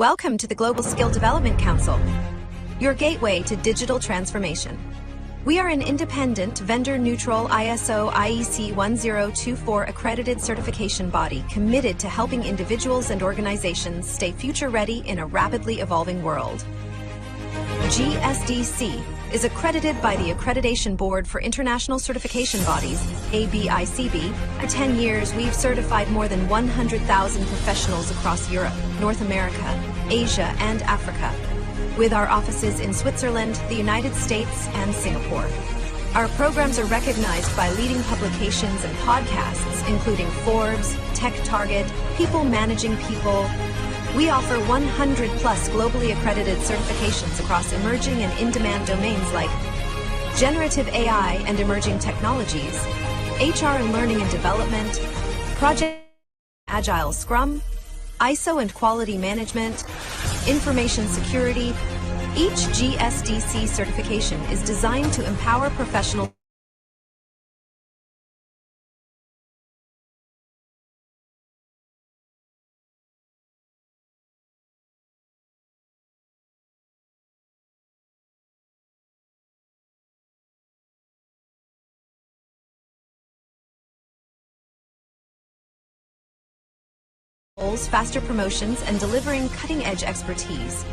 Welcome to the Global Skill Development Council, your gateway to digital transformation. We are an independent, vendor-neutral ISO IEC 1024 accredited certification body committed to helping individuals and organizations stay future-ready in a rapidly evolving world. GSDC is accredited by the Accreditation Board for International Certification Bodies, ABICB. For 10 years, we've certified more than 100,000 professionals across Europe, North America, Asia, and Africa, with our offices in Switzerland, the United States, and Singapore. Our programs are recognized by leading publications and podcasts, including Forbes, Tech Target, People Managing People. We offer 100-plus globally accredited certifications across emerging and in-demand domains like generative AI and emerging technologies, HR and learning and development, project agile Scrum, ISO and quality management, information security. Each GSDC certification is designed to empower professionals faster promotions and delivering cutting-edge expertise.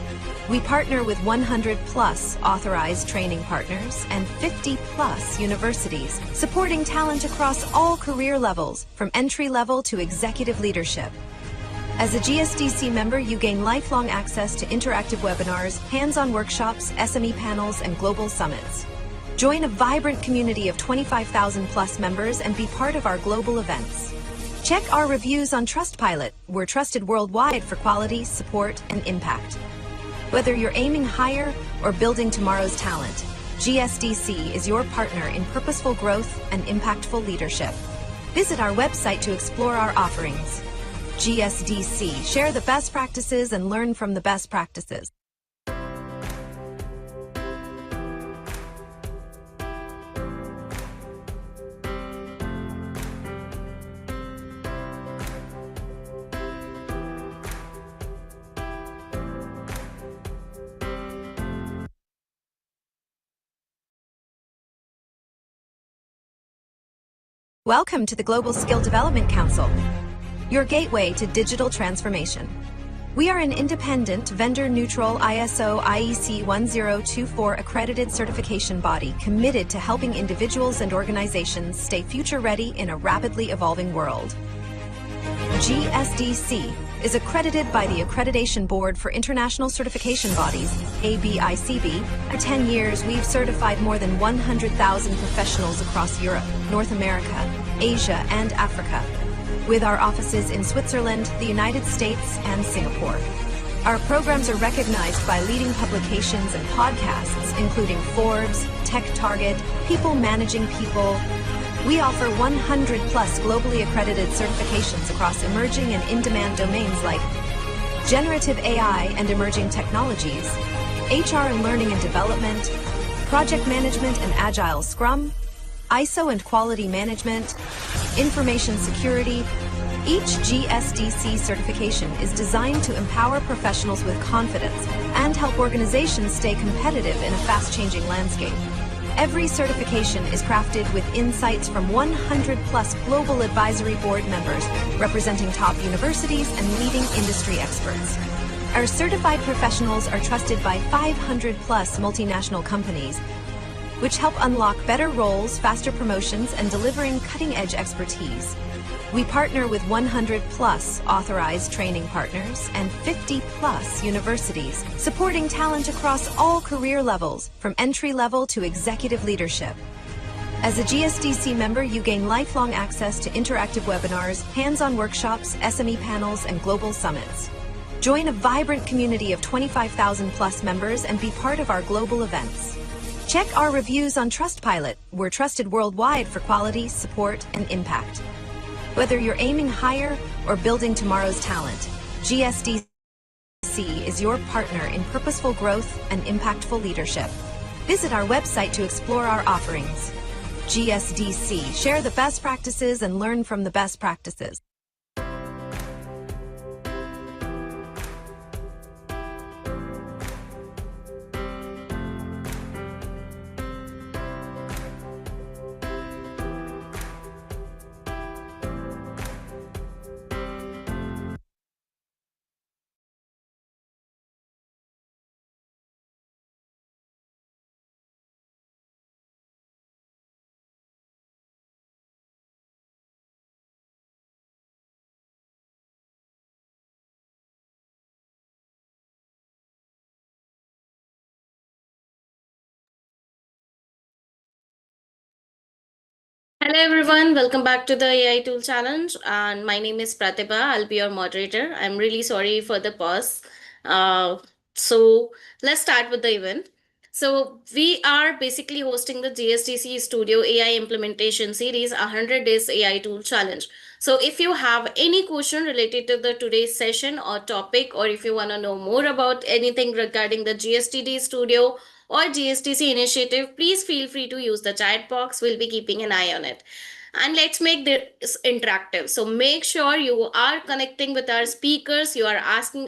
We partner with 100-plus authorized training partners and 50-plus universities, supporting talent across all career levels, from entry-level to executive leadership. As a GSDC member, you gain lifelong access to interactive webinars, hands-on workshops, SME panels, and global summits. Join a vibrant community of 25,000-plus members and be part of our global events. Check our reviews on Trustpilot. We're trusted worldwide for quality, support, and impact. Whether you're aiming higher or building tomorrow's talent, GSDC is your partner in purposeful growth and impactful leadership. Visit our website to explore our offerings. GSDC, share the best practices and learn from the best practices. Welcome to the Global Skill Development Council, your gateway to digital transformation. We are an independent, vendor-neutral ISO IEC 1024 accredited certification body committed to helping individuals and organizations stay future-ready in a rapidly evolving world. GSDC is accredited by the Accreditation Board for International Certification Bodies, ABICB. For 10 years, we've certified more than 100,000 professionals across Europe, North America, Asia, and Africa, with our offices in Switzerland, the United States, and Singapore. Our programs are recognized by leading publications and podcasts, including Forbes, Tech Target, People Managing People. We offer 100-plus globally accredited certifications across emerging and in-demand domains like generative AI and emerging technologies, HR and learning and development, project management and agile Scrum, ISO and quality management, information security. Each GSDC certification is designed to empower professionals with confidence and help organizations stay competitive in a fast-changing landscape. Every certification is crafted with insights from 100-plus global advisory board members representing top universities and leading industry experts. Our certified professionals are trusted by 500-plus multinational companies, which help unlock better roles, faster promotions, and delivering cutting-edge expertise. We partner with 100-plus authorized training partners and 50-plus universities, supporting talent across all career levels, from entry-level to executive leadership. As a GSDC member, you gain lifelong access to interactive webinars, hands-on workshops, SME panels, and global summits. Join a vibrant community of 25,000-plus members and be part of our global events. Check our reviews on Trustpilot. We're trusted worldwide for quality, support, and impact. Whether you're aiming higher or building tomorrow's talent, GSDC is your partner in purposeful growth and impactful leadership. Visit our website to explore our offerings. GSDC, share the best practices and learn from the best practices. Hello everyone, welcome back to the AI Tool Challenge. And my name is Pratibha. I'll be your moderator. I'm really sorry for the pause. So let's start with the event. So we are basically hosting the GSDC Studio AI Implementation Series, 100 Days AI Tool Challenge. So if you have any question related to the today's session or topic, or if you want to know more about anything regarding the GSTD Studio or GSTC initiative, please feel free to use the chat box. We'll be keeping an eye on it. And let's make this interactive. So make sure you are connecting with our speakers. You are asking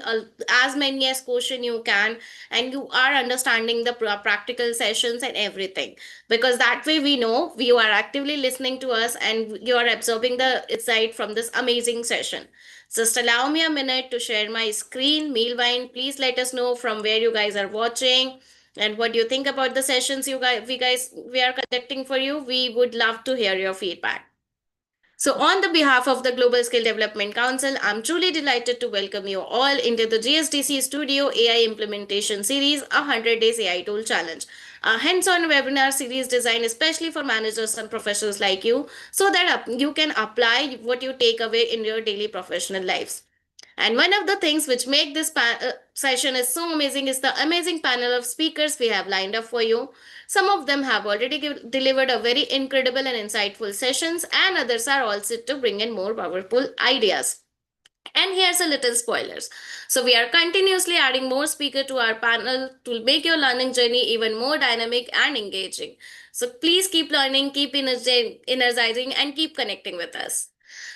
as many as question you can, and you are understanding the practical sessions and everything. Because that way we know you are actively listening to us and you are absorbing the insight from this amazing session. Just allow me a minute to share my screen. Meanwhile, please let us know from where you guys are watching and what do you think about the sessions we are conducting for you. We would love to hear your feedback. So, on the behalf of the Global Skill Development Council, I'm truly delighted to welcome you all into the GSDC Studio AI Implementation Series, a 100 Days AI Tool Challenge. A hands on webinar series designed especially for managers and professionals like you so that you can apply what you take away in your daily professional lives. And one of the things which make this session is so amazing is the amazing panel of speakers we have lined up for you. Some of them have already delivered a very incredible and insightful sessions, and others are all set to bring in more powerful ideas. And here's a little spoilers. So we are continuously adding more speaker to our panel to make your learning journey even more dynamic and engaging. So please keep learning, keep energizing, and keep connecting with us.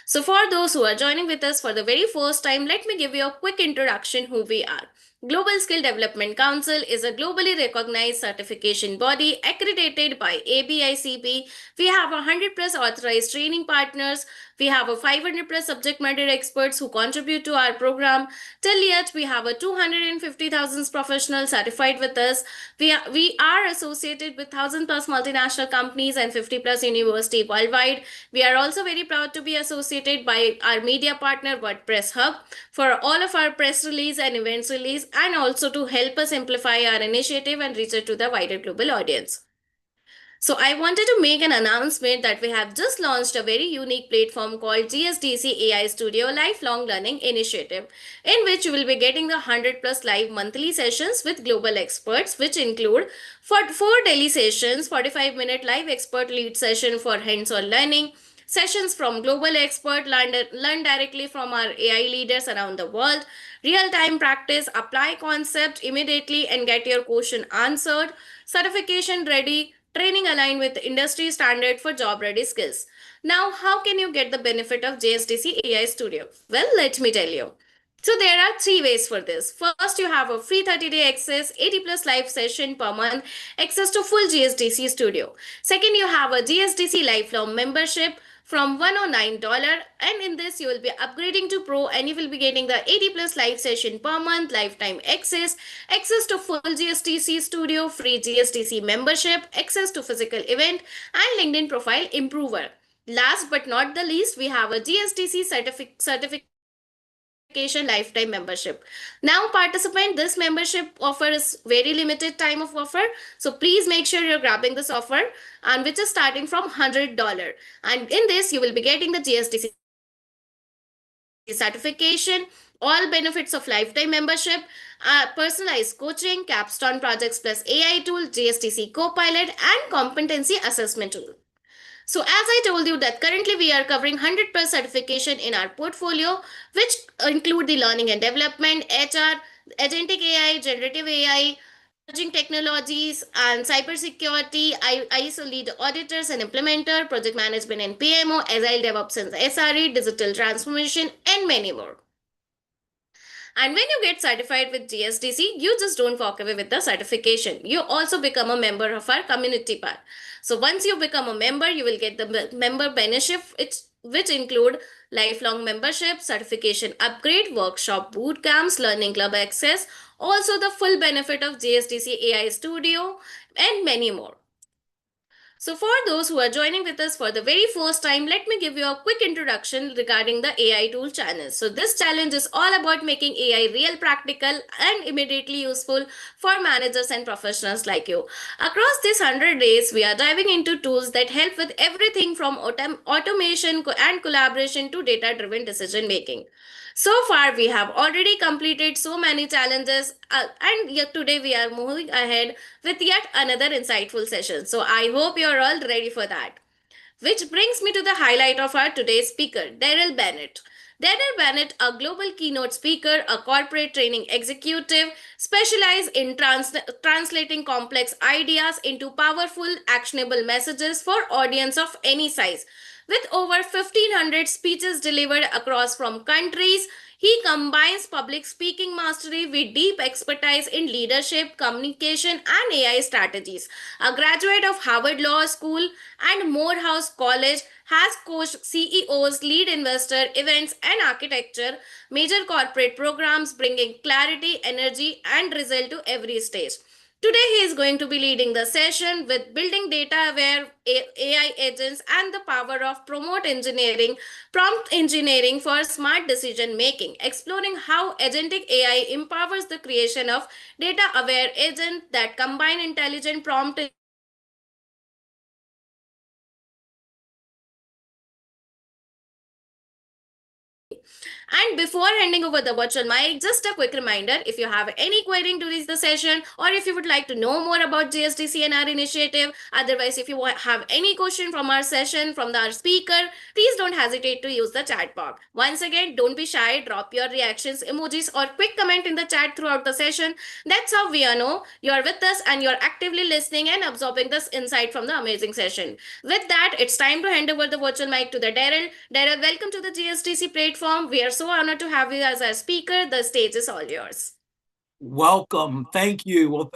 So for those who are joining with us for the very first time, let me give you a quick introduction who we are. Global Skill Development Council is a globally recognized certification body accredited by ABICP. We have 100 plus authorized training partners. We have a 500 plus subject matter experts who contribute to our program. Till yet, we have a 250,000 professionals certified with us. We are associated with 1,000 plus multinational companies and 50 plus university worldwide. We are also very proud to be associated by our media partner WordPress Hub for all of our press release and events release, and also to help us amplify our initiative and reach it to the wider global audience. So I wanted to make an announcement that we have just launched a very unique platform called GSDC AI Studio Lifelong Learning Initiative, in which you will be getting the 100 plus live monthly sessions with global experts, which include four daily sessions, 45-minute live expert lead session for hands-on learning, sessions from global expert, learn directly from our AI leaders around the world, real-time practice, apply concept immediately and get your question answered, certification ready, training aligned with industry standard for job ready skills. Now, how can you get the benefit of JSDC AI Studio? Well, let me tell you. So there are three ways for this. First, you have a free 30-day access, 80 plus live session per month, access to full GSDC Studio. Second, you have a GSDC lifelong membership from $109, and in this you will be upgrading to Pro and you will be getting the 80 plus live session per month, lifetime access to full GSTC Studio, free GSTC membership, access to physical event, and LinkedIn profile improver. Last but not the least, we have a GSTC certification lifetime membership. Now, participant, this membership offer is very limited time of offer. So please make sure you're grabbing this offer, and which is starting from $100. And in this, you will be getting the GSTC certification, all benefits of lifetime membership, personalized coaching, capstone projects plus AI tool, GSTC Copilot, and competency assessment tool. So as I told you that currently we are covering 100 plus certification in our portfolio, which include the learning and development, HR, agentic AI, generative AI, emerging technologies, and cybersecurity, ISO lead auditors and implementer, project management and PMO, Agile DevOps and SRE, digital transformation, and many more. And when you get certified with GSDC, you just don't walk away with the certification. You also become a member of our community path. So once you become a member, you will get the member benefits, which include lifelong membership, certification upgrade, workshop boot camps, learning club access, also the full benefit of GSDC AI Studio, and many more. So, for those who are joining with us for the very first time, let me give you a quick introduction regarding the AI tool challenge. So, this challenge is all about making AI real practical and immediately useful for managers and professionals like you. Across these 100 days, we are diving into tools that help with everything from automation and collaboration to data driven decision making. So far, we have already completed so many challenges, and yet today we are moving ahead with yet another insightful session. So I hope you're all ready for that. Which brings me to the highlight of our today's speaker, Daryl Bennett. Daryl Bennett, a global keynote speaker, a corporate training executive, specialized in translating complex ideas into powerful, actionable messages for audience of any size. With over 1,500 speeches delivered across from countries, he combines public speaking mastery with deep expertise in leadership, communication, and AI strategies. A graduate of Harvard Law School and Morehouse College, has coached CEOs, lead investor, events, and architecture, major corporate programs, bringing clarity, energy, and result to every stage. Today, he is going to be leading the session with building data aware AI agents and the power of prompt engineering for smart decision making, exploring how agentic AI empowers the creation of data aware agents that combine intelligent prompt engineering with human judgment and ethical decision making. And before handing over the virtual mic, just a quick reminder, if you have any query during the session, or if you would like to know more about GSDC and our initiative, otherwise if you have any question from our session from our speaker, please don't hesitate to use the chat box. Once again, don't be shy, drop your reactions, emojis, or quick comment in the chat throughout the session. That's how we know you're with us and you're actively listening and absorbing this insight from the amazing session. With that, it's time to hand over the virtual mic to the Daryl. Daryl, welcome to the GSTC platform. We are so honored to have you as our speaker. The stage is all yours. Welcome. Thank you. Well,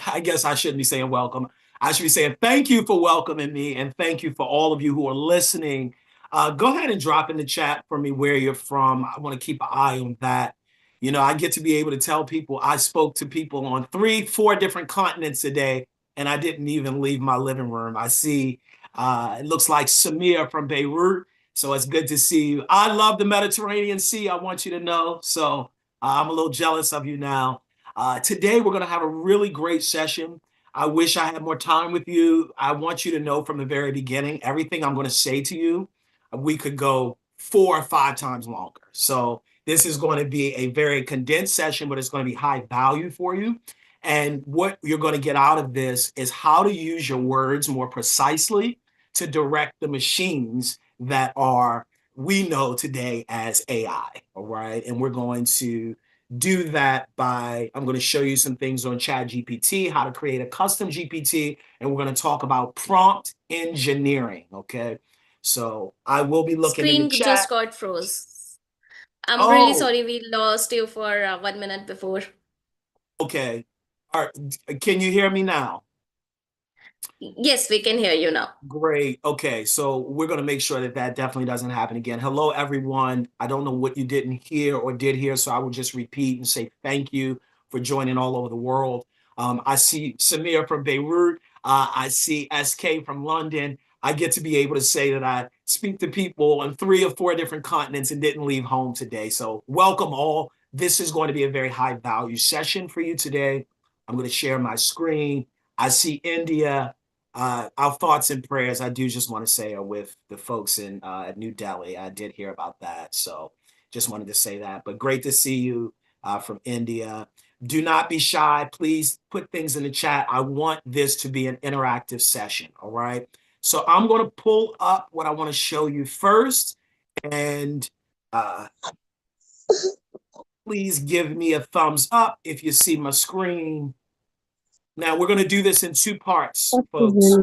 I guess I shouldn't be saying welcome. I should be saying thank you for welcoming me, and thank you for all of you who are listening. Go ahead and drop in the chat for me where you're from. I want to keep an eye on that. You know, I get to be able to tell people I spoke to people on 3, 4 different continents today, and I didn't even leave my living room. I see it looks like Samir from Beirut. So it's good to see you. I love the Mediterranean Sea, I want you to know. So I'm a little jealous of you now. Today, we're going to have a really great session. I wish I had more time with you. I want you to know from the very beginning, everything I'm going to say to you, we could go 4 or 5 times longer. So this is going to be a very condensed session, but it's going to be high value for you. And what you're going to get out of this is how to use your words more precisely to direct the machines that we know today as AI, all right? And we're going to do that by, I'm going to show you some things on ChatGPT, how to create a custom GPT, and we're going to talk about prompt engineering, okay? So I will be looking in the Screen chat. just got froze. I'm really Oh, sorry we lost you for 1 minute before. okay. All right. Can you hear me now? Yes, we can hear you now. Great. Okay, so we're going to make sure that that definitely doesn't happen again. Hello, everyone. I don't know what you didn't hear or did hear, so I will just repeat and say thank you for joining all over the world. I see Samir from Beirut. I see SK from London. I get to be able to say that I speak to people on 3 or 4 different continents and didn't leave home today. So welcome all. This is going to be a very high value session for you today. I'm going to share my screen. I see India. Our thoughts and prayers, I do just want to say, are with the folks in at New Delhi. I did hear about that, so just wanted to say that. But great to see you from India. Do not be shy. Please put things in the chat. I want this to be an interactive session, all right? So I'm going to pull up what I want to show you first, and please give me a thumbs up if you see my screen. Now, we're going to do this in 2 parts, folks.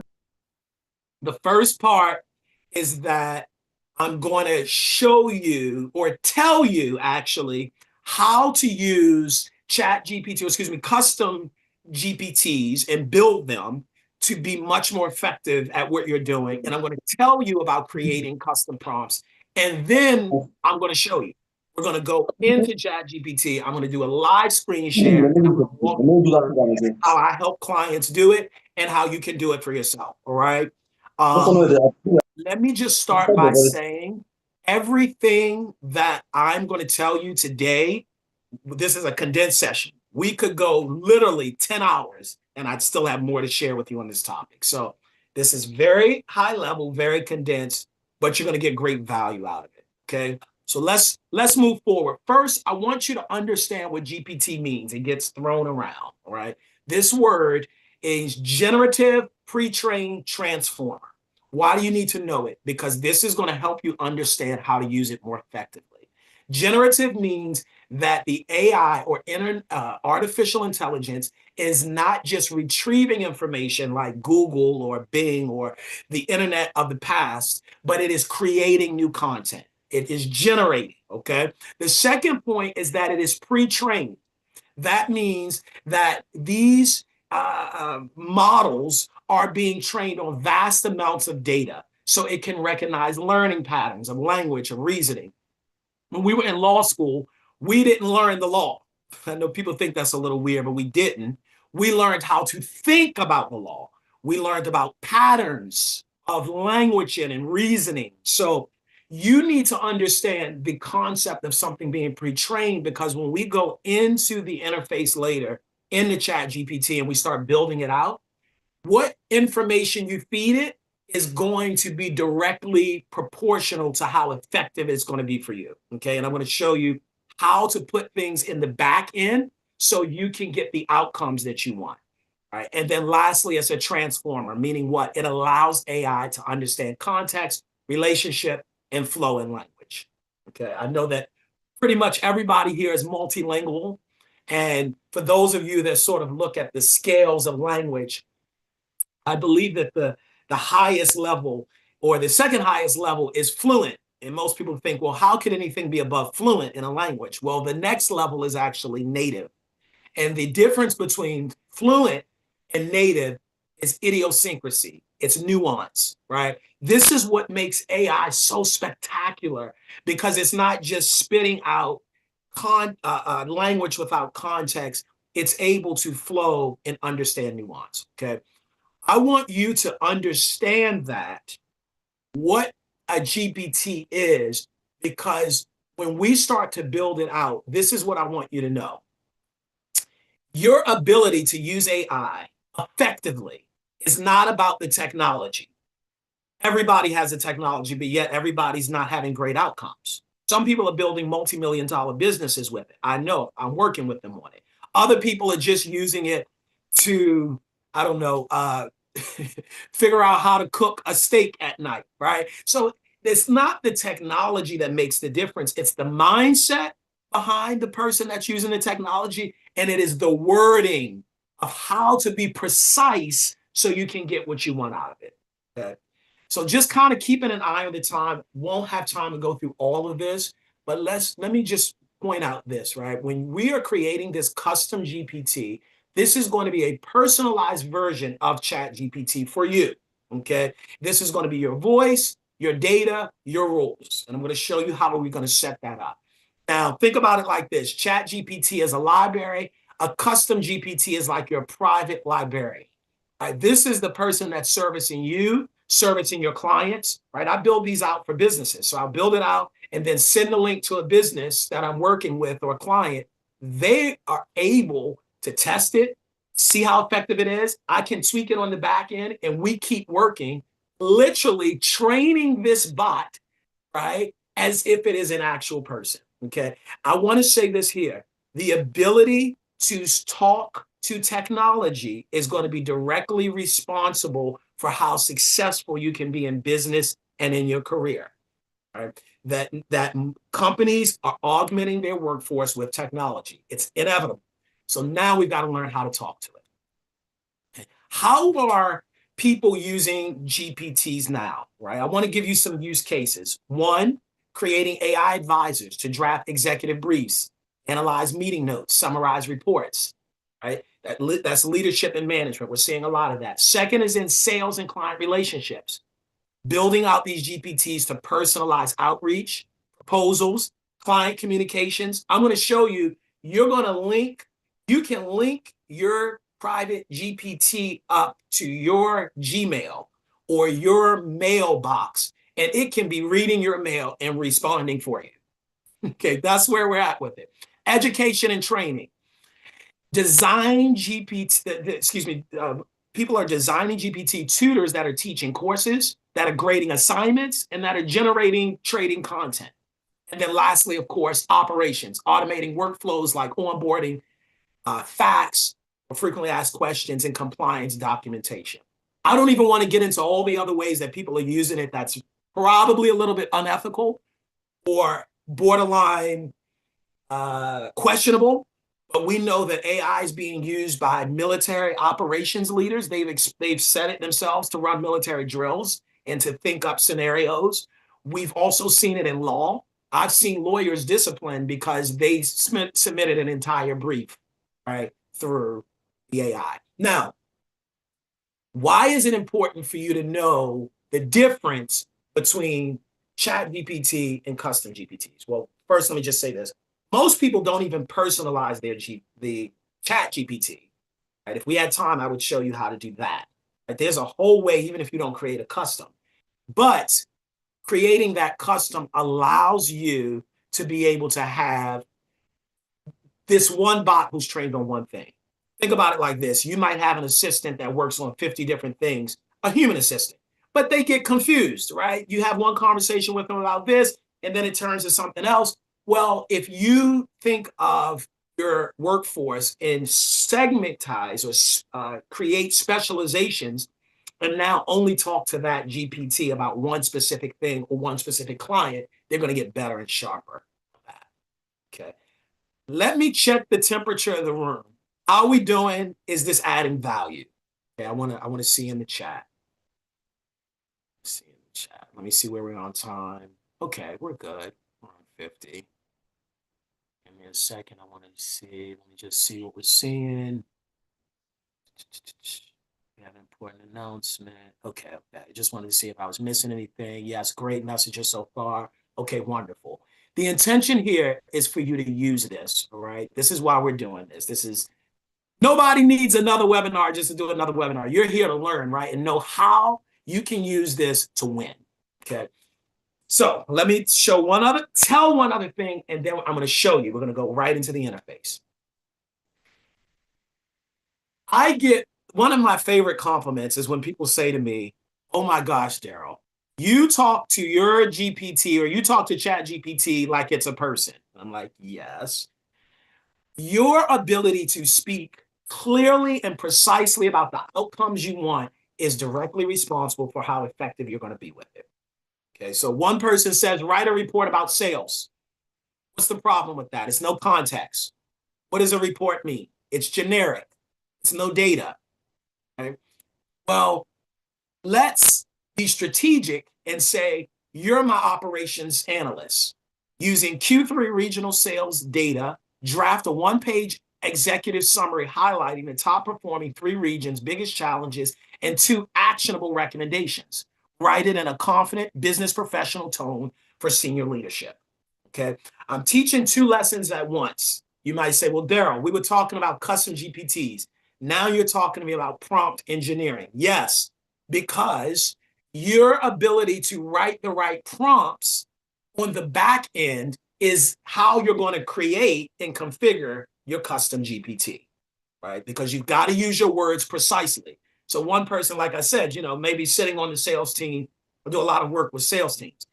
The first part is that I'm going to show you or tell you actually how to use ChatGPT, or excuse me, custom GPTs and build them to be much more effective at what you're doing. And I'm going to tell you about creating custom prompts. And then I'm going to show you. We're going to go into ChatGPT. I'm going to do a live screen share. And I'm going to walk you through how I help clients do it and how you can do it for yourself. All right. Let me just start by saying everything that I'm going to tell you today, this is a condensed session. We could go literally 10 hours and I'd still have more to share with you on this topic. So this is very high level, very condensed, but you're going to get great value out of it. Okay. So let's move forward. First, I want you to understand what GPT means. It gets thrown around. All right. This word is generative pre-trained transformer. Why do you need to know it? Because this is going to help you understand how to use it more effectively. Generative means that the AI or artificial intelligence is not just retrieving information like Google or Bing or the internet of the past, but it is creating new content. It is generating, okay? The second point is that it is pre-trained. That means that these models are being trained on vast amounts of data, so it can recognize learning patterns of language, of reasoning. When we were in law school, we didn't learn the law. I know people think that's a little weird, but we didn't. We learned how to think about the law. We learned about patterns of language and reasoning. So you need to understand the concept of something being pre-trained, because when we go into the interface later in the chat GPT and we start building it out, what information you feed it is going to be directly proportional to how effective it's going to be for you. Okay. And I'm going to show you how to put things in the back end so you can get the outcomes that you want. All right. And then lastly, it's a transformer, meaning what? It allows AI to understand context, relationship, and flow in language. Okay. I know that pretty much everybody here is multilingual. And for those of you that sort of look at the scales of language, I believe that the highest level or the second highest level is fluent. And most people think, well, how could anything be above fluent in a language? Well, the next level is actually native. And the difference between fluent and native is idiosyncrasy. It's nuance, right? This is what makes AI so spectacular, because it's not just spitting out language without context. It's able to flow and understand nuance, okay? I want you to understand that what a GPT is, because when we start to build it out, this is what I want you to know. Your ability to use AI effectively is not about the technology. Everybody has the technology, but yet everybody's not having great outcomes. Some people are building multi-million-dollar businesses with it. I know, I'm working with them on it. Other people are just using it to, I don't know, figure out how to cook a steak at night, right? So it's not the technology that makes the difference. It's the mindset behind the person that's using the technology, and it is the wording of how to be precise so you can get what you want out of it. Okay? So just kind of keeping an eye on the time. Won't have time to go through all of this, but let me just point out this, right? When we are creating this custom GPT, this is going to be a personalized version of Chat GPT for you, okay? This is going to be your voice, your data, your rules. And I'm going to show you how we're going to set that up. Now, think about it like this. Chat GPT is a library. A custom GPT is like your private librarian. Right? This is the person that's servicing you, servicing your clients, right? I build these out for businesses. So I'll build it out and then send the link to a business that I'm working with or a client. They are able to test it, see how effective it is. I can tweak it on the back end, and we keep working, literally training this bot, right, as if it is an actual person, okay? I want to say this here. The ability to talk to technology is going to be directly responsible for how successful you can be in business and in your career. Right? That companies are augmenting their workforce with technology. It's inevitable. So now we've got to learn how to talk to it. How are people using GPTs now, right? I want to give you some use cases. One, creating AI advisors to draft executive briefs, analyze meeting notes, summarize reports, right? That's leadership and management. We're seeing a lot of that. Second is in sales and client relationships, building out these GPTs to personalize outreach, proposals, client communications. I'm going to show you, you can link your private GPT up to your Gmail or your mailbox, and it can be reading your mail and responding for you. Okay, that's where we're at with it. Education and training. Design GPT, people are designing GPT tutors that are teaching courses, that are grading assignments, and that are generating trading content. And then lastly, of course, operations, automating workflows like onboarding, facts, frequently asked questions, and compliance documentation. I don't even want to get into all the other ways that people are using it that's probably a little bit unethical or borderline questionable. But we know that AI is being used by military operations leaders. They've set it themselves to run military drills and to think up scenarios. We've also seen it in law. I've seen lawyers disciplined because they submitted an entire brief, right, through the AI. Now, why is it important for you to know the difference between ChatGPT and custom GPTs? Well, first, let me just say this. Most people don't even personalize the ChatGPT. Right? If we had time, I would show you how to do that. Right? There's a whole way, even if you don't create a custom. But creating that custom allows you to be able to have this one bot who's trained on one thing. Think about it like this. You might have an assistant that works on 50 different things, a human assistant, but they get confused, right? You have one conversation with them about this, and then it turns to something else. Well, if you think of your workforce and segmentize or create specializations and now only talk to that GPT about one specific thing or one specific client, they're going to get better and sharper. Okay. Let me check the temperature of the room. How are we doing? Is this adding value? Okay, I want to see in the chat. Let me see where we're on time. Okay, we're good. We're on 50. Give me a second. I want to see. Let me just see what we're seeing. We have an important announcement. Okay. I just wanted to see if I was missing anything. Yes, great messages so far. Okay, wonderful. The intention here is for you to use this, all right? This is why we're doing this. Nobody needs another webinar just to do another webinar. You're here to learn, right? And know how you can use this to win, okay? So let me tell one other thing, and then I'm going to show you. We're going to go right into the interface. I get one of my favorite compliments is when people say to me, oh my gosh, Daryl, you talk to your GPT or you talk to ChatGPT like it's a person. I'm like, yes. Your ability to speak clearly and precisely about the outcomes you want is directly responsible for how effective you're going to be with it. Okay, so one person says, write a report about sales. What's the problem with that? It's no context. What does a report mean? It's generic. It's no data. Okay? Well, let's be strategic and say, you're my operations analyst. Using Q3 regional sales data, draft a one-page executive summary highlighting the top performing 3 regions, biggest challenges, and 2 actionable recommendations. Write it in a confident business professional tone for senior leadership. Okay, I'm teaching 2 lessons at once. You might say, well, Daryl, we were talking about custom GPTs. Now you're talking to me about prompt engineering. Yes, because your ability to write the right prompts on the back end is how you're going to create and configure your custom GPT, right? Because you've got to use your words precisely. So one person, like I said, maybe sitting on the sales team, I do a lot of work with sales teams,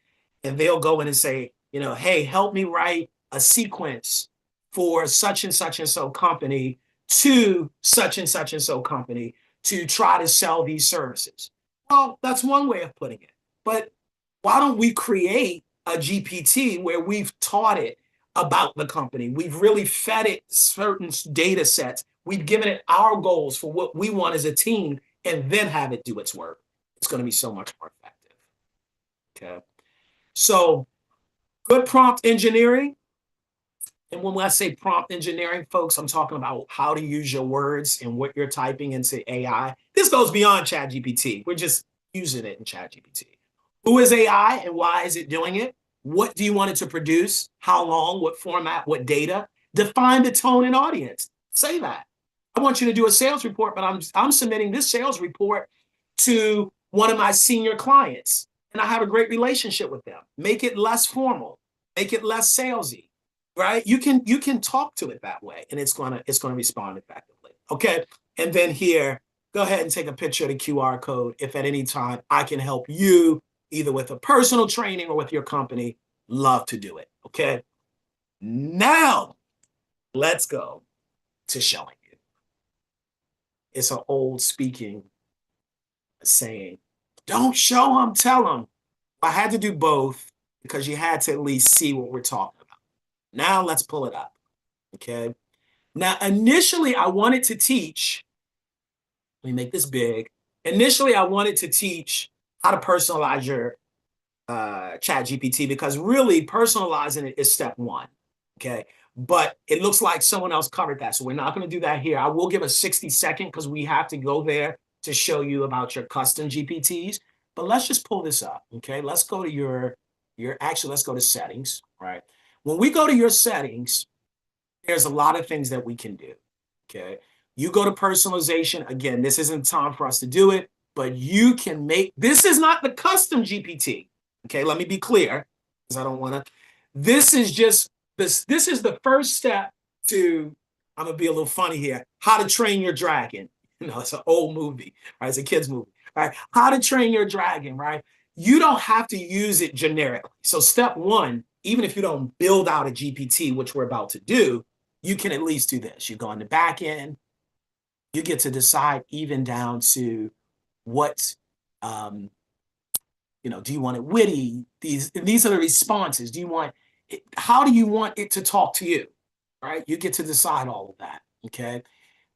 and they'll go in and say, hey, help me write a sequence for such and so company to such and so company to try to sell these services. Well, that's one way of putting it. But why don't we create a GPT where we've taught it about the company? We've really fed it certain data sets. We've given it our goals for what we want as a team and then have it do its work. It's going to be so much more effective. Okay. So good prompt engineering. And when I say prompt engineering, folks, I'm talking about how to use your words and what you're typing into AI. This goes beyond ChatGPT. We're just using it in ChatGPT. Who is AI and why is it doing it? What do you want it to produce? How long? What format? What data? Define the tone and audience. Say that. I want you to do a sales report, but I'm submitting this sales report to one of my senior clients and I have a great relationship with them. Make it less formal, make it less salesy, right? You can talk to it that way and it's gonna respond effectively. Okay. And then here, go ahead and take a picture of the QR code. If at any time I can help you either with a personal training or with your company, love to do it. Okay. Now let's go to showing you. It's an old speaking saying, don't show them, tell them. I had to do both because you had to at least see what we're talking about. Now let's pull it up, okay? Now, initially I wanted to teach, let me make this big. Initially, I wanted to teach how to personalize your chat GPT because really personalizing it is step one, okay? But it looks like someone else covered that. So we're not going to do that here. I will give a 60-second because we have to go there to show you about your custom GPTs. But let's just pull this up, okay? Let's go to let's go to settings, right? When we go to your settings, there's a lot of things that we can do, okay? You go to personalization. Again, this isn't time for us to do it, but you can make, this is not the custom GPT, okay? Let me be clear because I don't want to, this is just, this is the first step to, I'm going to be a little funny here, How to Train Your Dragon. You know, it's an old movie, right? It's a kid's movie, right? How to Train Your Dragon, right? You don't have to use it generically. So step one, even if you don't build out a GPT, which we're about to do, you can at least do this. You go on the back end, you get to decide even down to what, you know, do you want it witty? These are the responses. Do you want it, how do you want it to talk to you, right? You get to decide all of that, okay?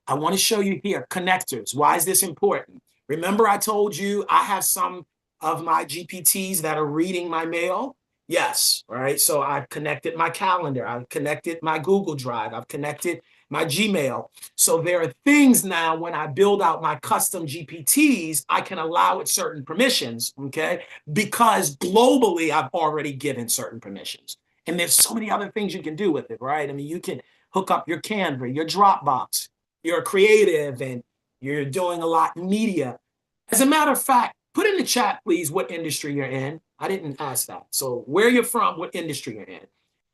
I want to show you here, connectors. Why is this important? Remember I told you I have some of my GPTs that are reading my mail? Yes, right? So I've connected my calendar. I've connected my Google Drive. I've connected my Gmail. So there are things now when I build out my custom GPTs, I can allow it certain permissions, okay? Because globally, I've already given certain permissions. And there's so many other things you can do with it, right? I mean, you can hook up your Canva, your Dropbox, you're creative and you're doing a lot in media. As a matter of fact, put in the chat, please, what industry you're in. I didn't ask that. So where you're from, what industry you're in.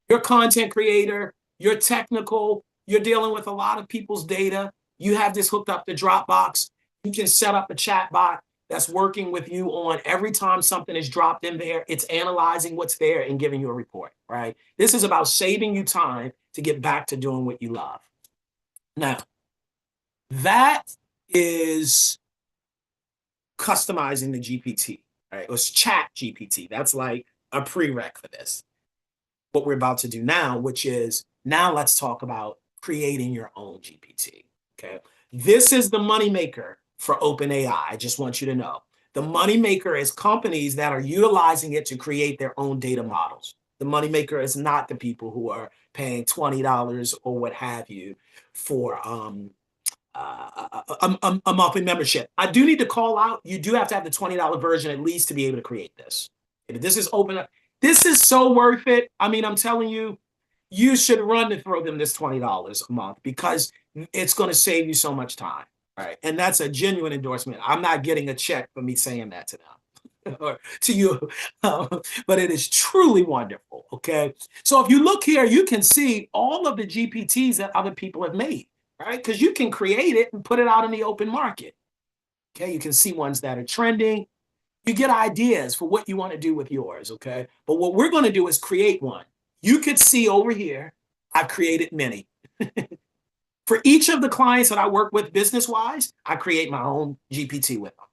You're a content creator, you're technical, you're dealing with a lot of people's data. You have this hooked up to Dropbox. You can set up a chat bot that's working with you on every time something is dropped in there, it's analyzing what's there and giving you a report, right? This is about saving you time to get back to doing what you love. Now, that is customizing the GPT, right? It was chat GPT. That's like a prereq for this. What we're about to do now, which is now let's talk about creating your own GPT, okay? This is the moneymaker for OpenAI. I just want you to know. The moneymaker is companies that are utilizing it to create their own data models. The moneymaker is not the people who are paying $20 or what have you for a monthly membership. I do need to call out, you do have to have the $20 version at least to be able to create this. If this is open up, this is so worth it. I mean, I'm telling you, you should run to throw them this $20 a month because it's going to save you so much time, right? And that's a genuine endorsement. I'm not getting a check for me saying that to them or to you, but it is truly wonderful, okay? So if you look here, you can see all of the GPTs that other people have made, right? Because you can create it and put it out in the open market, okay? You can see ones that are trending. You get ideas for what you want to do with yours, okay? But what we're going to do is create one. You could see over here, I've created many. For each of the clients that I work with business-wise, I create my own GPT with them.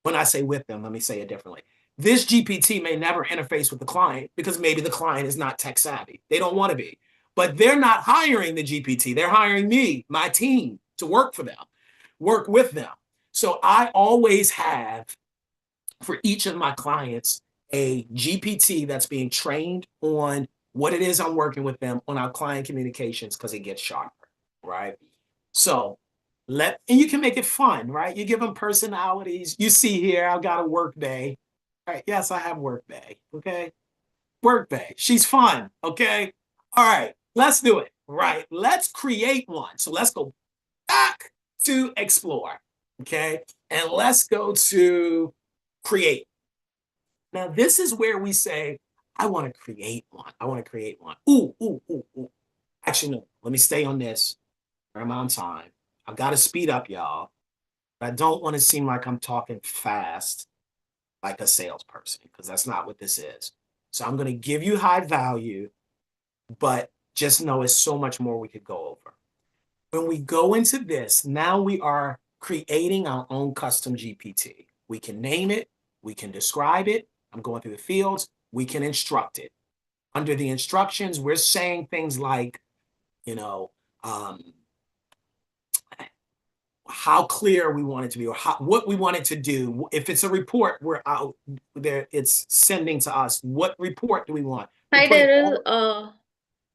When I say with them, let me say it differently. This GPT may never interface with the client because maybe the client is not tech savvy. They don't want to be. But they're not hiring the GPT. They're hiring me, my team, to work for them, work with them. So I always have, for each of my clients, a GPT that's being trained on what it is I'm working with them on our client communications because it gets sharper, right? So and you can make it fun, right? You give them personalities. You see here, I've got a Workday, right? Yes, I have Workday, okay? Workday, she's fun, okay? All right, let's do it, right? Let's create one. So let's go back to Explore, okay? And let's go to create. Now, this is where we say, I want to create one. I want to create one. Ooh, ooh, ooh, ooh. Actually, no, let me stay on this. I'm on time. I've got to speed up, y'all. But I don't want to seem like I'm talking fast like a salesperson, because that's not what this is. So I'm going to give you high value, but just know it's so much more we could go over. When we go into this, now we are creating our own custom GPT. We can name it, we can describe it. I'm going through the fields, we can instruct it. Under the instructions, we're saying things like, you know, how clear we want it to be, or what we want it to do. If it's a report, we're out there, it's sending to us. What report do we want? We're Hi, putting Daryl. all,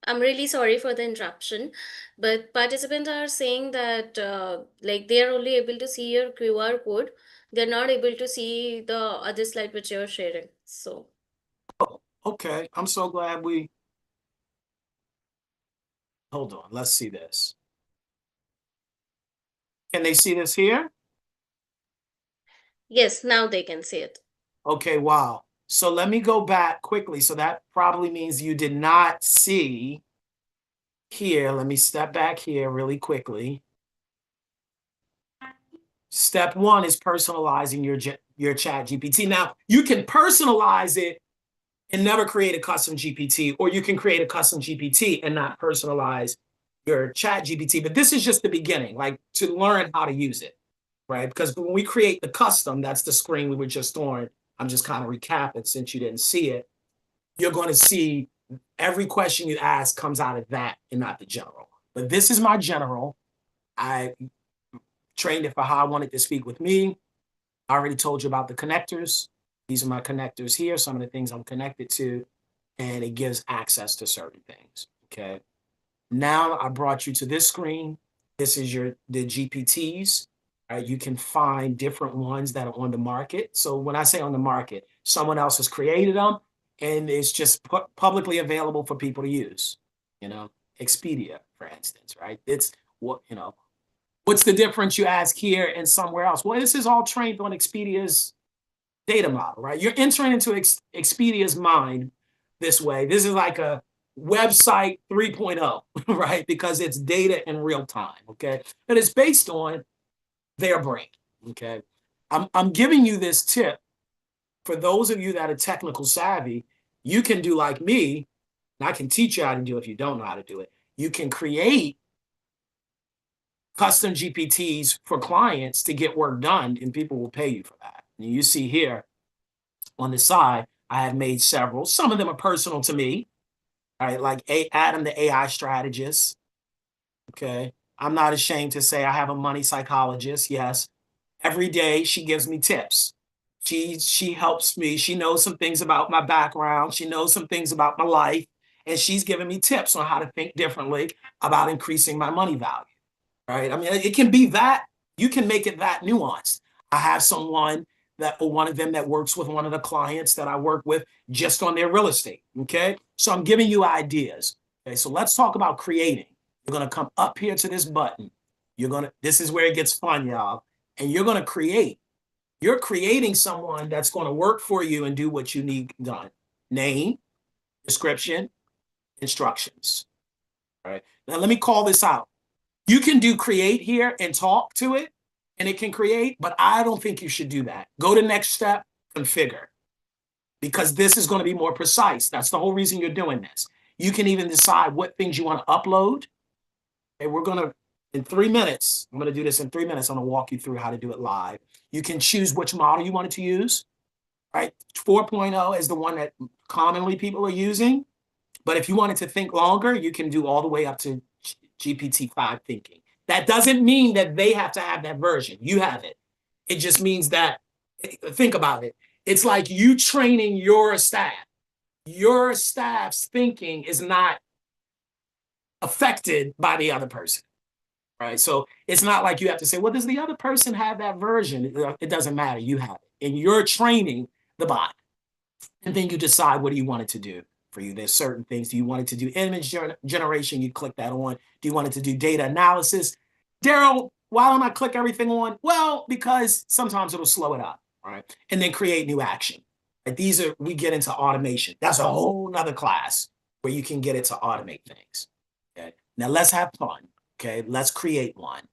I'm really sorry for the interruption, but participants are saying that like they are only able to see your QR code. They're not able to see the other slide which you're sharing. So okay, I'm so glad hold on, let's see this. Can they see this here? yes, now they can see it. Okay, wow. So let me go back quickly. So that probably means you did not see here. Let me step back here really quickly. Step one is personalizing your chat GPT. Now, you can personalize it and never create a custom GPT, or you can create a custom GPT and not personalize your chat GPT. But this is just the beginning, like to learn how to use it, right? Because when we create the custom, that's the screen we were just on. I'm just kind of recapping since you didn't see it. You're going to see every question you ask comes out of that and not the general. But this is my general. I trained it for how I wanted to speak with me. I already told you about the connectors. These are my connectors here, some of the things I'm connected to, and it gives access to certain things, okay? Now I brought you to this screen. This is the GPTs. You can find different ones that are on the market. So when I say on the market, someone else has created them and it's just publicly available for people to use. You know, Expedia, for instance, right? It's what, you know, what's the difference, you ask, here and somewhere else? Well, this is all trained on Expedia's data model, right? You're entering into Expedia's mind this way. This is like a website 3.0, right? Because it's data in real time, okay? But it's based on their brain, okay? I'm giving you this tip for those of you that are technical savvy. You can do like me, and I can teach you how to do it if you don't know how to do it. You can create custom GPTs for clients to get work done, and people will pay you for that. And you see here on the side, I have made several. Some of them are personal to me, right? Like Adam, the AI strategist. Okay. I'm not ashamed to say I have a money psychologist. Yes. Every day she gives me tips. She helps me. She knows some things about my background. She knows some things about my life. And she's giving me tips on how to think differently about increasing my money value. Right. I mean, it can be that, you can make it that nuanced. I have someone one of them that works with one of the clients that I work with just on their real estate. Okay. So I'm giving you ideas. Okay. So let's talk about creating. You're going to come up here to this button. This is where it gets fun, y'all. And you're going to create. You're creating someone that's going to work for you and do what you need done. Name, description, instructions. All right. Now let me call this out. You can do create here and talk to it, and it can create, but I don't think you should do that. Go to next step, configure, because this is going to be more precise. That's the whole reason you're doing this. You can even decide what things you want to upload. And we're going to, in 3 minutes, I'm going to do this in 3 minutes. I'm going to walk you through how to do it live. You can choose which model you wanted to use, right? 4.0 is the one that commonly people are using. But if you wanted to think longer, you can do all the way up to GPT-5 thinking. That doesn't mean that they have to have that version. You have it. It just means that, think about it. It's like you training your staff. Your staff's thinking is not affected by the other person, right? So it's not like you have to say, well, does the other person have that version? It doesn't matter. You have it. And you're training the bot. And then you decide, what do you want it to do for you? There's certain things. Do you want it to do image generation? You click that on. Do you want it to do data analysis? Daryl, why don't I click everything on? Well, because sometimes it'll slow it up. right? And then create new action. Right? We get into automation. That's a whole nother class where you can get it to automate things. Okay. Now let's have fun. Okay. Let's create one.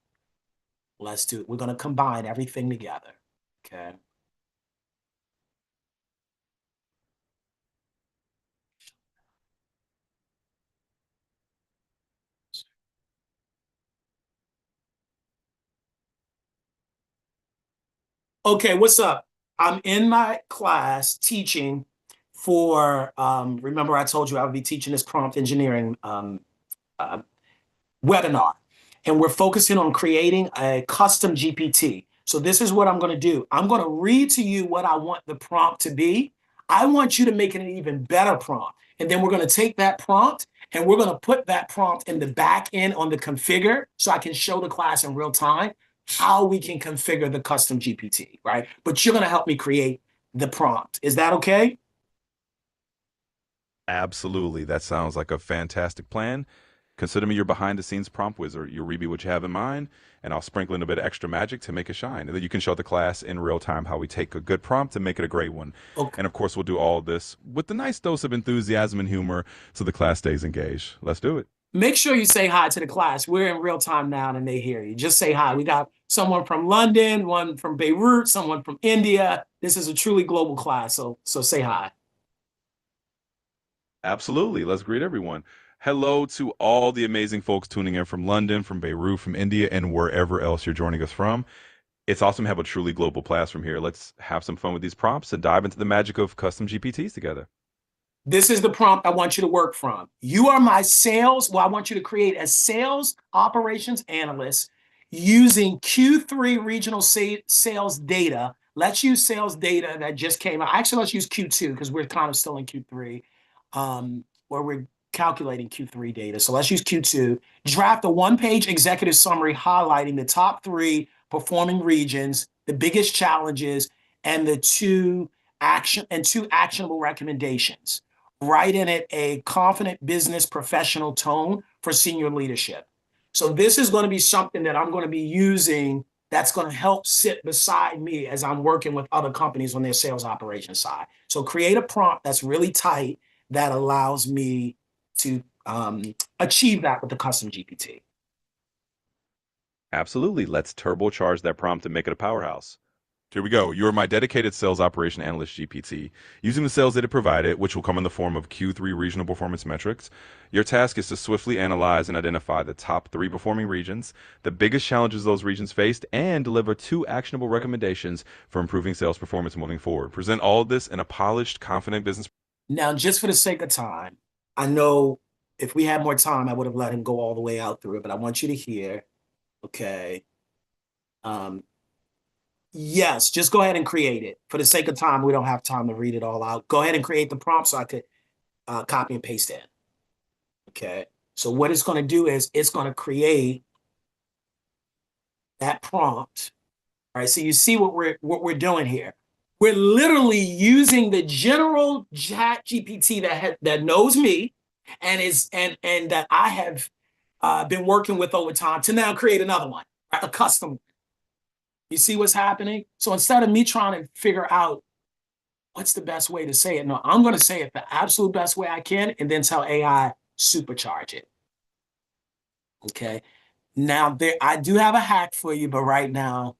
Let's do it. We're going to combine everything together. Okay. Okay, what's up? I'm in my class teaching for, remember I told you I would be teaching this prompt engineering uh, webinar, and we're focusing on creating a custom GPT. So this is what I'm going to do. I'm going to read to you what I want the prompt to be. I want you to make it an even better prompt. And then we're going to take that prompt and we're going to put that prompt in the back end on the configure so I can show the class in real time how we can configure the custom GPT, right? But you're going to help me create the prompt. Is that okay? Absolutely. That sounds like a fantastic plan. Consider me your behind the scenes prompt wizard. You read me what you have in mind, and I'll sprinkle in a bit of extra magic to make it shine. And then you can show the class in real time how we take a good prompt and make it a great one. Okay. And of course, we'll do all this with a nice dose of enthusiasm and humor so the class stays engaged. Let's do it. Make sure you say hi to the class. We're in real time now and they hear you. Just say hi. We got someone from London, one from Beirut, someone from India. This is a truly global class, so say hi. Absolutely. Let's greet everyone. Hello to all the amazing folks tuning in from London, from Beirut, from India, and wherever else you're joining us from. It's awesome to have a truly global classroom here. Let's have some fun with these prompts and dive into the magic of custom GPTs together. This is the prompt I want you to work from. You are my I want you to create a sales operations analyst using Q3 regional sales data. Let's use sales data that just came out. Actually, let's use Q2 because we're kind of still in Q3, where we're calculating Q3 data. So let's use Q2. Draft a one-page executive summary highlighting the top 3 performing regions, the biggest challenges, and two actionable recommendations. Write in it a confident business professional tone for senior leadership. So this is going to be something that I'm going to be using that's going to help sit beside me as I'm working with other companies on their sales operations side. So create a prompt that's really tight that allows me to achieve that with the custom GPT. Absolutely. Let's turbocharge that prompt and make it a powerhouse. Here we go. You're my dedicated sales operation analyst GPT. Using the sales data provided, which will come in the form of Q3 regional performance metrics, your task is to swiftly analyze and identify the top 3 performing regions, the biggest challenges those regions faced, and deliver 2 actionable recommendations for improving sales performance moving forward. Present all of this in a polished, confident business. Now, just for the sake of time, I know if we had more time, I would have let him go all the way out through it, but I want you to hear, okay, yes, just go ahead and create it. For the sake of time, we don't have time to read it all out. Go ahead and create the prompt so I could copy and paste it. Okay, so what it's going to do is it's going to create that prompt. All right, so you see what we're doing here. We're literally using the general chat GPT that knows me and that I have been working with over time to now create another one, right? A custom. You see what's happening? So instead of me trying to figure out what's the best way to say it, no, I'm going to say it the absolute best way I can and then tell AI supercharge it. Okay. Now I do have a hack for you, but right now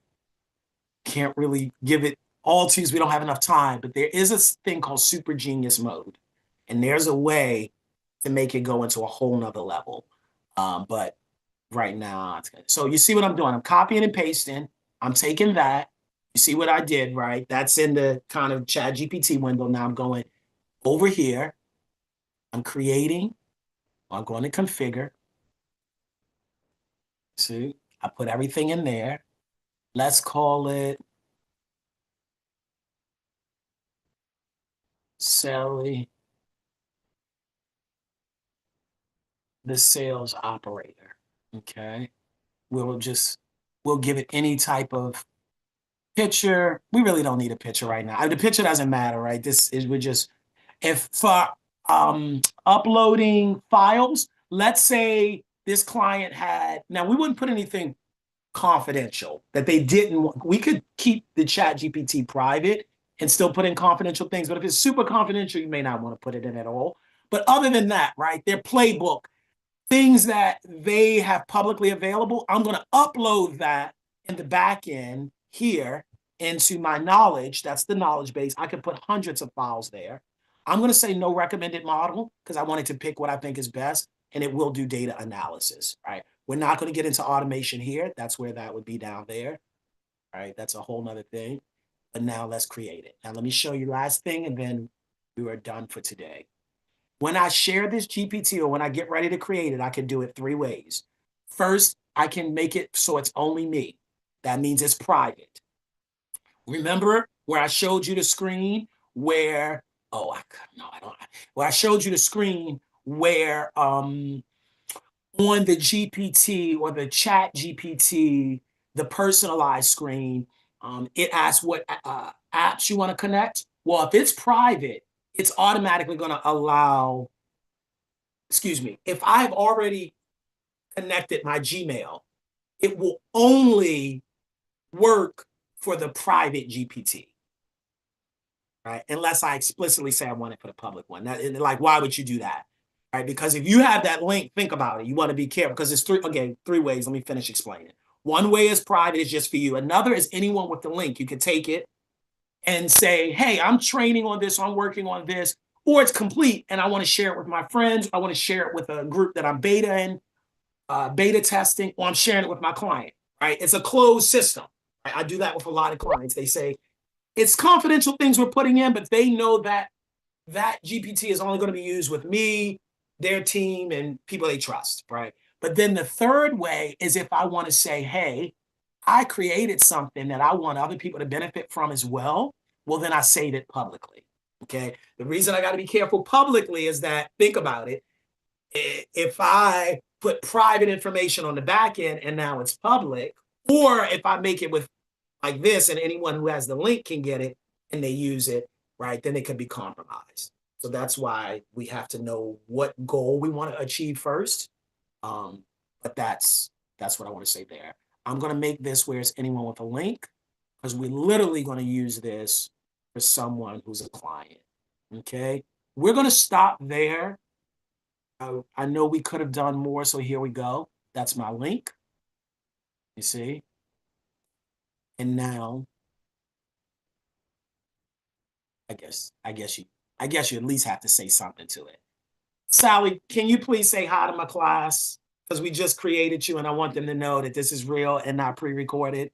can't really give it all to you because we don't have enough time. But there is a thing called super genius mode, and there's a way to make it go into a whole nother level. But right now, it's good. So you see what I'm doing? I'm copying and pasting. I'm taking that. You see what I did, right? That's in the kind of Chat GPT window. Now I'm going over here. I'm creating. I'm going to configure. See, I put everything in there. Let's call it Sally, the sales operator. Okay. We'll give it any type of picture. We really don't need a picture right now. The picture doesn't matter, right? If for uploading files, let's say this client now we wouldn't put anything confidential, that they didn't want. We could keep the chat GPT private and still put in confidential things, but if it's super confidential, you may not want to put it in at all. But other than that, right, their playbook, things that they have publicly available, I'm going to upload that in the back end here into my knowledge. That's the knowledge base. I can put hundreds of files there. I'm going to say no recommended model because I wanted to pick what I think is best, and it will do data analysis, right? We're not going to get into automation here. That's where that would be down there, right? That's a whole nother thing. But now let's create it. Now let me show you last thing, and then we are done for today. When I share this GPT or when I get ready to create it, I can do it 3 ways. First, I can make it so it's only me. That means it's private. Remember where I showed you the screen where, where I showed you the screen where on the GPT or the chat GPT, the personalized screen, it asks what apps you want to connect. Well, if it's private, it's automatically going to allow, if I've already connected my Gmail, it will only work for the private GPT, right? Unless I explicitly say I want it for the public one. Like, why would you do that? Right? Because if you have that link, think about it. You want to be careful because there's 3 ways. Let me finish explaining. One way is private, it's just for you. Another is anyone with the link. You can take it and say, hey, I'm training on this, I'm working on this, or it's complete and I want to share it with my friends. I want to share it with a group that I'm beta testing, or I'm sharing it with my client, right? It's a closed system. Right? I do that with a lot of clients. They say, it's confidential things we're putting in, but they know that that GPT is only going to be used with me, their team, and people they trust, right? But then the third way is if I want to say, hey, I created something that I want other people to benefit from as well, well, then I save it publicly, okay? The reason I got to be careful publicly is that, think about it, if I put private information on the back end and now it's public, or if I make it with like this and anyone who has the link can get it and they use it, right, then it could be compromised. So that's why we have to know what goal we want to achieve first. But that's what I want to say there. I'm going to make this where it's anyone with a link because we're literally going to use this for someone who's a client, okay? We're going to stop there. I know we could have done more, so here we go. That's my link, you see? And now, I guess you at least have to say something to it. Sally, can you please say hi to my class? Because we just created you and I want them to know that this is real and not pre-recorded.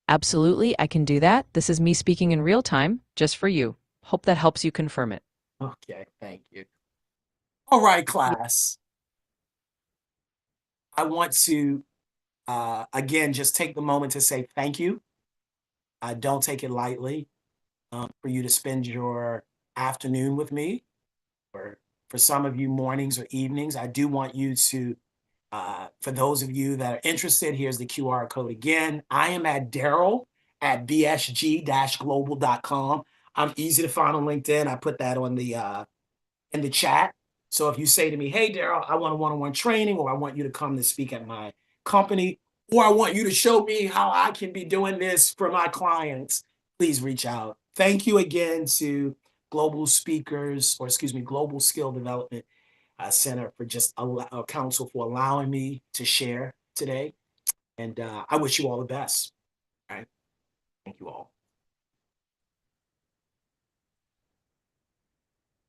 Absolutely, I can do that. This is me speaking in real time, just for you. Hope that helps you confirm it. Okay, thank you. All right, class. I want to, again, just take the moment to say thank you. I don't take it lightly for you to spend your afternoon with me, or for some of you mornings or evenings. I do want you to, for those of you that are interested, here's the QR code again. I am at Daryl at bsg-global.com. I'm easy to find on LinkedIn. I put that on the in the chat. So if you say to me, hey, Daryl, I want a one-on-one training, or I want you to come to speak at my company, or I want you to show me how I can be doing this for my clients, please reach out. Thank you again to Global Skill Development Center for just council for allowing me to share today. And I wish you all the best. All right. Thank you all.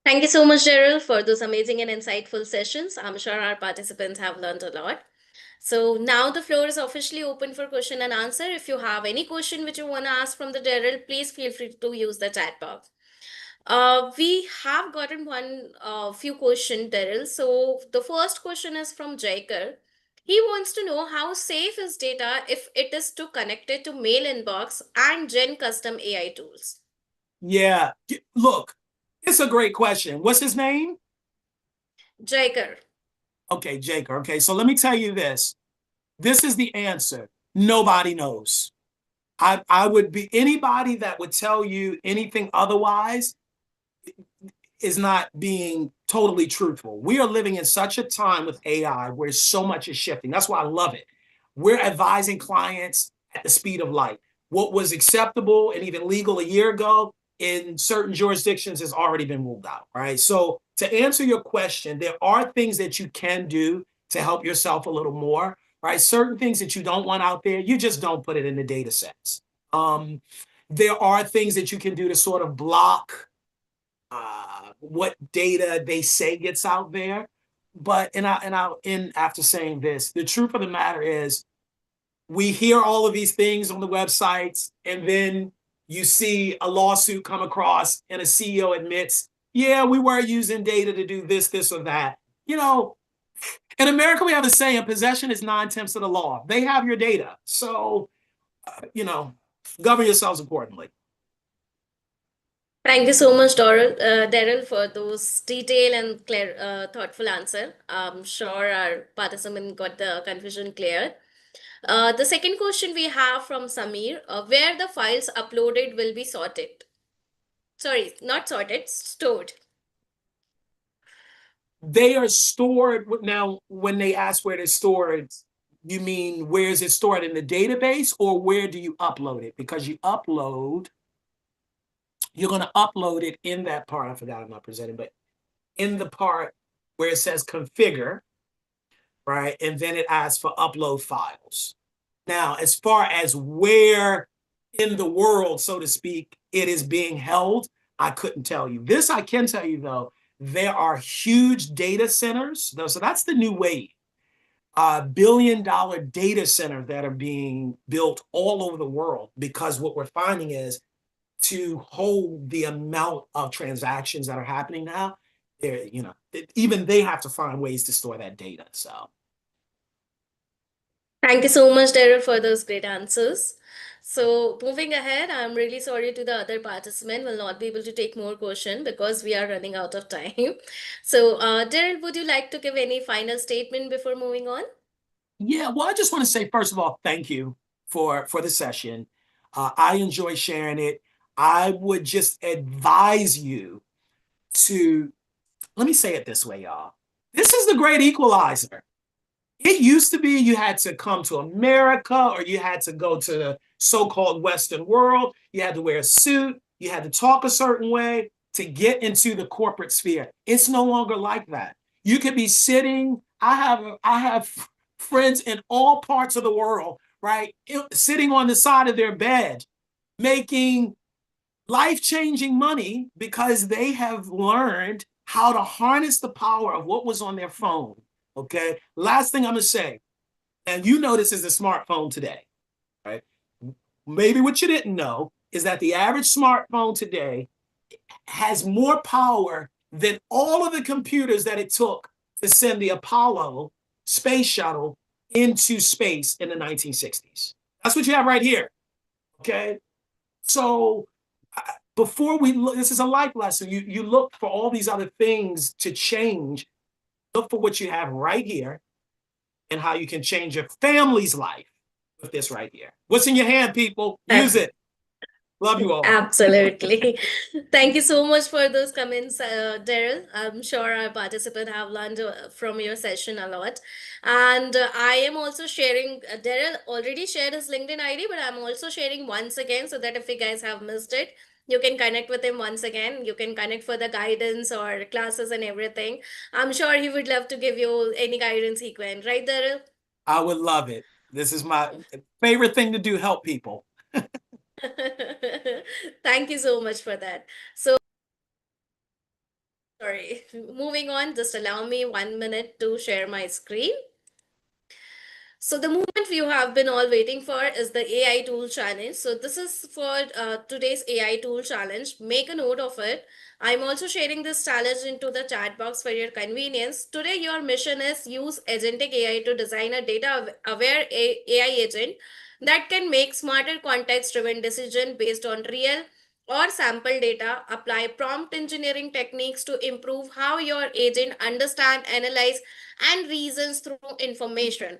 Thank you so much, Daryl, for those amazing and insightful sessions. I'm sure our participants have learned a lot. So now the floor is officially open for question and answer. If you have any question which you want to ask from the Daryl, please feel free to use the chat box. We have gotten few questions, Daryl. So the first question is from Jaikar. He wants to know how safe is data if it is to connected to mail inbox and gen custom AI tools. Yeah, look, it's a great question. What's his name? Jaikar. Okay, Jaker. Okay, so let me tell you this. This is the answer. Nobody knows. I would be anybody that would tell you anything otherwise. is not being totally truthful. We are living in such a time with AI where so much is shifting. That's why I love it. We're advising clients at the speed of light. What was acceptable and even legal a year ago in certain jurisdictions has already been ruled out, right? So to answer your question, there are things that you can do to help yourself a little more, right? Certain things that you don't want out there, you just don't put it in the data sets. There are things that you can do to sort of block what data they say gets out there. But I'll end after saying this. The truth of the matter is, we hear all of these things on the websites, and then you see a lawsuit come across, and a CEO admits, "Yeah, we were using data to do this, this, or that." You know, in America, we have a saying: "Possession is 9/10 of the law." They have your data, so govern yourselves accordingly. Thank you so much, Daryl, for those detailed and clear, thoughtful answer. I'm sure our participant got the confusion clear. The second question we have from Samir, where the files uploaded will be sorted. Sorry, not sorted, stored. They are stored now. When they ask where they're stored, you mean where is it stored in the database, or where do you upload it? Because you're going to upload it in that part. I forgot, I'm not presenting, but in the part where it says configure, right? And then it asks for upload files. Now, as far as where in the world, so to speak, it is being held, I couldn't tell you. This I can tell you, though, there are huge data centers. So that's the new wave. $1 billion data centers that are being built all over the world, because what we're finding is, to hold the amount of transactions that are happening now, even they have to find ways to store that data. So Thank you so much, Daryl, for those great answers. So moving ahead, I'm really sorry to the other participant will not be able to take more question because we are running out of time. So Daryl, would you like to give any final statement before moving on? yeah, well, I just want to say, first of all, thank you for the session. I enjoy sharing it. I would just advise you to, let me say it this way, y'all. This is the great equalizer. It used to be you had to come to America, or you had to go to the so-called Western world. You had to wear a suit. You had to talk a certain way to get into the corporate sphere. It's no longer like that. You could be sitting. I have friends in all parts of the world, right? Sitting on the side of their bed, making life-changing money because they have learned how to harness the power of what was on their phone. Okay. Last thing I'm going to say, and you know this is a smartphone today, right? Maybe what you didn't know is that the average smartphone today has more power than all of the computers that it took to send the Apollo space shuttle into space in the 1960s. That's what you have right here. Okay. So before we look, this is a life lesson. You look for all these other things to change. Look for what you have right here and how you can change your family's life with this right here. What's in your hand, people? Use it. Love you all. Absolutely. Thank you so much for those comments, Daryl. I'm sure our participants have learned from your session a lot. And I am also sharing, Daryl already shared his LinkedIn ID, but I'm also sharing once again so that if you guys have missed it, you can connect with him once again. You can connect for the guidance or classes and everything. I'm sure he would love to give you any guidance he can, right, Daryl? I would love it. This is my favorite thing to do, help people. Thank you so much for that. So, sorry, moving on, just allow me 1 minute to share my screen. So the moment you have been all waiting for is the AI tool challenge. So this is for today's AI tool challenge. Make a note of it. I'm also sharing this challenge into the chat box for your convenience. Today, your mission is use agentic AI to design a data-aware AI agent that can make smarter context-driven decision based on real or sample data. Apply prompt engineering techniques to improve how your agent understand, analyze, and reasons through information.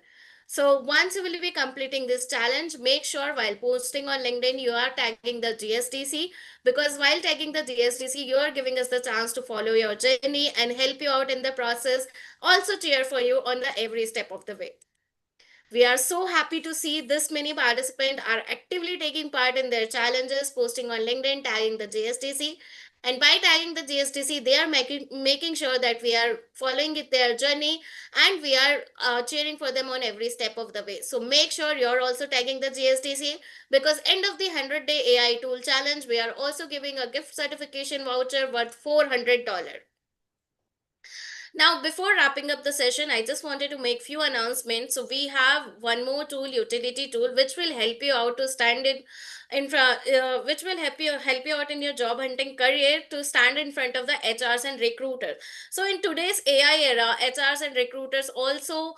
So once you will be completing this challenge, make sure while posting on LinkedIn, you are tagging the GSDC, because while tagging the GSDC, you are giving us the chance to follow your journey and help you out in the process, also cheer for you on the every step of the way. We are so happy to see this many participants are actively taking part in their challenges, posting on LinkedIn, tagging the GSTC. And by tagging the GSTC, they are making sure that we are following it, their journey, and we are cheering for them on every step of the way. So make sure you're also tagging the GSTC, because end of the 100-day AI tool challenge, we are also giving a gift certification voucher worth $400. Now, before wrapping up the session, I just wanted to make few announcements. So we have one more tool, utility tool, which will help you out to stand which will help you out in your job hunting career to stand in front of the HRs and recruiters. So in today's AI era, HRs and recruiters also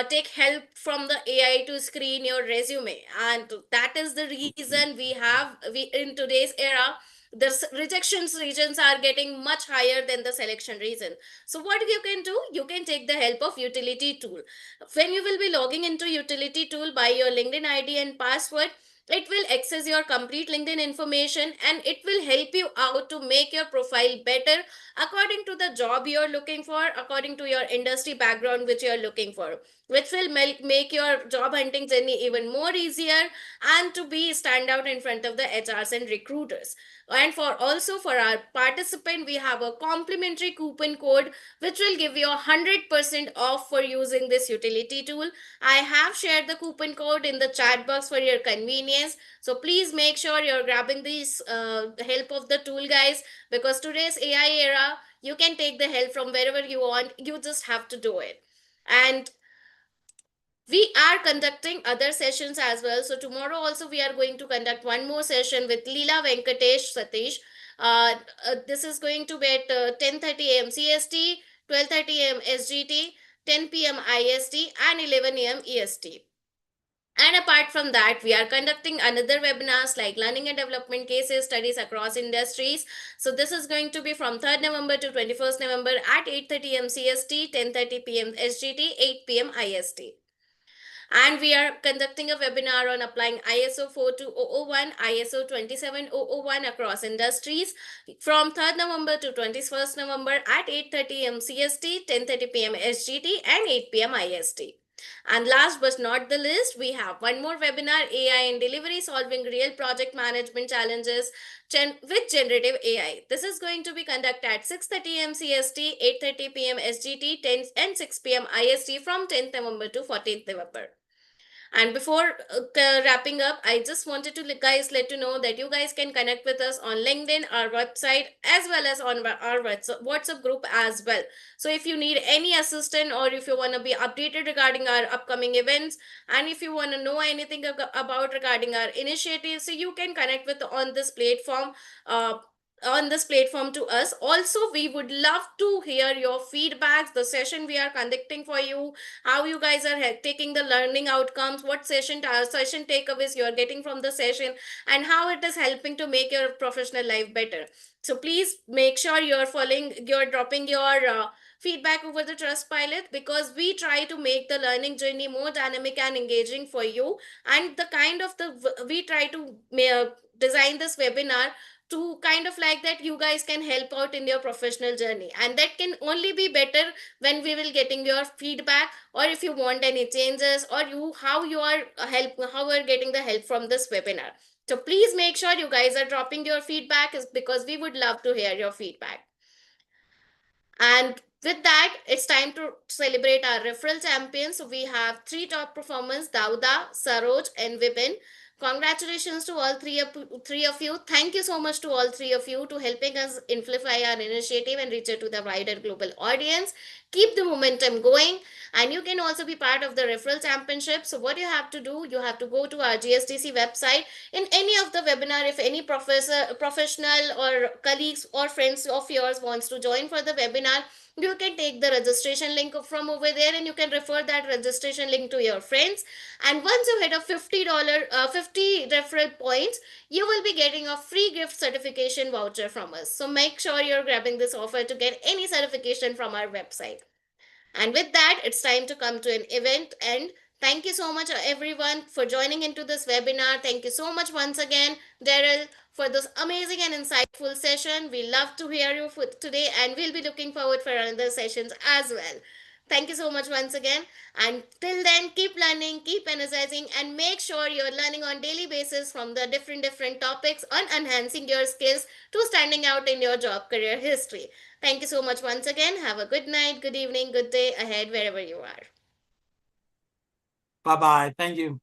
take help from the AI to screen your resume, and that is the reason we in today's era the rejections regions are getting much higher than the selection region. So what you can do, you can take the help of utility tool. When you will be logging into utility tool by your LinkedIn ID and password, it will access your complete LinkedIn information, and it will help you out to make your profile better according to the job you're looking for, according to your industry background which you're looking for, which will make your job hunting journey even more easier and to be stand out in front of the HRs and recruiters. And for also for our participant, we have a complimentary coupon code which will give you 100% off for using this utility tool. I have shared the coupon code in the chat box for your convenience. So please make sure you're grabbing this help of the tool, guys, because today's AI era, you can take the help from wherever you want. You just have to do it. And we are conducting other sessions as well. So tomorrow also we are going to conduct one more session with Leela Venkatesh Satish. This is going to be at 10:30 a.m. CST, 12:30 a.m. SGT, 10 p.m. IST, and 11 a.m. EST. And apart from that, we are conducting another webinars like learning and development cases studies across industries. So this is going to be from 3rd November to 21st November at 8:30 a.m. CST, 10:30 p.m. SGT, 8 p.m. IST. And we are conducting a webinar on applying ISO 42001, ISO 27001 across industries from 3rd November to 21st November at 8:30 am CST, 10:30 p.m. SGT, and 8 p.m. IST. And last but not the least, we have one more webinar, AI in delivery, solving real project management challenges with generative AI. This is going to be conducted at 6:30 am CST, 8:30 p.m. SGT, 10 and 6 p.m. IST from 10th November to 14th November. And before wrapping up, I just wanted to guys let you know that you guys can connect with us on LinkedIn, our website, as well as on our WhatsApp group as well. So if you need any assistance, or if you want to be updated regarding our upcoming events, and if you want to know anything about regarding our initiatives, so you can connect with uh, on this platform to us. Also, we would love to hear your feedbacks, the session we are conducting for you, how you guys are taking the learning outcomes, what session takeaways you are getting from the session, and how it is helping to make your professional life better. So please make sure you're dropping your feedback over the trust pilot, because we try to make the learning journey more dynamic and engaging for you. And the kind of the we try to design this webinar to kind of like that you guys can help out in your professional journey, and that can only be better when we will getting your feedback, or if you want any changes, or how you are how we are getting the help from this webinar. So please make sure you guys are dropping your feedback, is because we would love to hear your feedback. And with that, it's time to celebrate our referral champions. So we have three top performers, Dauda, Saroj, and Vipin. Congratulations to all three of you. Thank you so much to all three of you to helping us amplify our initiative and reach it to the wider global audience. Keep the momentum going, and you can also be part of the referral championship. So what you have to do, you have to go to our GSDC website. In any of the webinar, if any professional or colleagues or friends of yours wants to join for the webinar, you can take the registration link from over there, and you can refer that registration link to your friends. And once you hit a $50 50 referral points, you will be getting a free gift certification voucher from us. So make sure you're grabbing this offer to get any certification from our website. And with that, it's time to come to an event end. Thank you so much, everyone, for joining into this webinar. Thank you so much once again, Daryl, for this amazing and insightful session. We love to hear you for today, and we'll be looking forward for another sessions as well. Thank you so much once again. And till then, keep learning, keep energizing, and make sure you're learning on daily basis from the different topics on enhancing your skills to standing out in your job career history. Thank you so much once again. Have a good night, good evening, good day ahead, wherever you are. Bye-bye. Thank you.